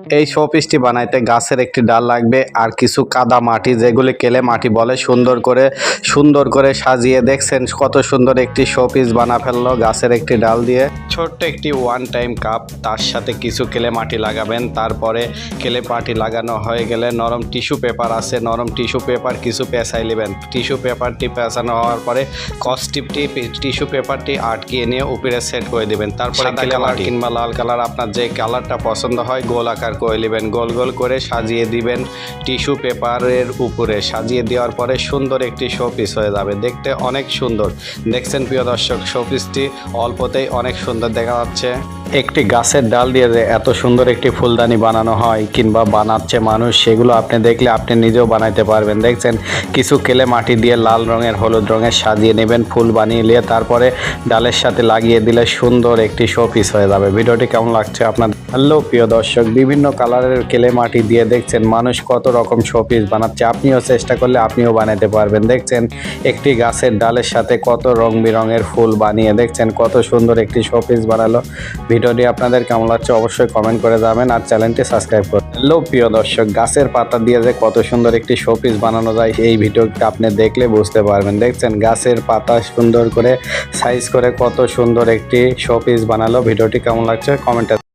এই শোপিসটি বানাইতে গাছের একটি ডাল লাগবে আর কিছু কাদা মাটি, যেগুলি কেলে মাটি বলে। সুন্দর করে সাজিয়ে দেখছেন কত সুন্দর একটি শোপিস বানা ফেললো গাছের একটি ডাল দিয়ে। ছোট্ট একটি ওয়ান টাইম কাপ, তার সাথে কিছু কেলে মাটি লাগাবেন। তারপরে কেলে মাটি লাগানো হয়ে গেলে নরম টিস্যু পেপার আছে, নরম টিস্যু পেপার কিছু পেঁচাই নেবেন। টিস্যু পেপারটি পেঁচানো হওয়ার পরে কস্টিপটি টিস্যু পেপারটি আটকিয়ে নিয়ে উপরে সেট করে দিবেন। তারপরে কেলে মাটি কিংবা লাল কালার আপনার যে কালারটা পছন্দ হয় গোল আকার করে নেবেন, গোল গোল করে সাজিয়ে দিবেন টিস্যু পেপারের উপরে। সাজিয়ে দেওয়ার পরে সুন্দর একটি শোপিস হয়ে যাবে, দেখতে অনেক সুন্দর। দেখছেন প্রিয় দর্শক, শোপিসটি অল্পতেই অনেক সুন্দর দেখা যাচ্ছে। একটি গাছের ডাল দিয়ে যে এত সুন্দর একটি ফুলদানি বানানো হয় কিংবা বানাচ্ছে মানুষ, সেগুলো আপনি দেখলে আপনি নিজেও বানাইতে পারবেন। দেখছেন কিছু কেলে মাটি দিয়ে লাল রঙের হলুদ রঙের সাজিয়ে নেবেন, ফুল বানিয়ে নিয়ে তারপরে ডালের সাথে লাগিয়ে দিলে সুন্দর একটি শোপিস হয়ে যাবে। ভিডিওটি কেমন লাগছে আপনার? হ্যালো প্রিয় দর্শক, বিভিন্ন কালারের কেলে মাটি দিয়ে দেখছেন মানুষ কত রকম শোপিস বানাচ্ছে। আপনিও চেষ্টা করলে আপনিও বানাতে পারবেন। দেখছেন একটি গাছের ডালের সাথে কত রং বেরঙের ফুল বানিয়ে দেখছেন কত সুন্দর একটি শোপিস বানালো। ভিডিওটি আপনাদের কেমন লাগছে অবশ্যই কমেন্ট করে যাবেন আর চ্যানেলটি সাবস্ক্রাইব করুন। হ্যালো প্রিয় দর্শক, গাছের পাতা দিয়ে যে কত সুন্দর একটি শোপিস বানানো যায় এই ভিডিওটি আপনি দেখলে বুঝতে পারবেন। দেখছেন গাছের পাতা সুন্দর করে সাইজ করে কত সুন্দর একটি শোপিস বানালো। ভিডিওটি কেমন লাগছে কমেন্টে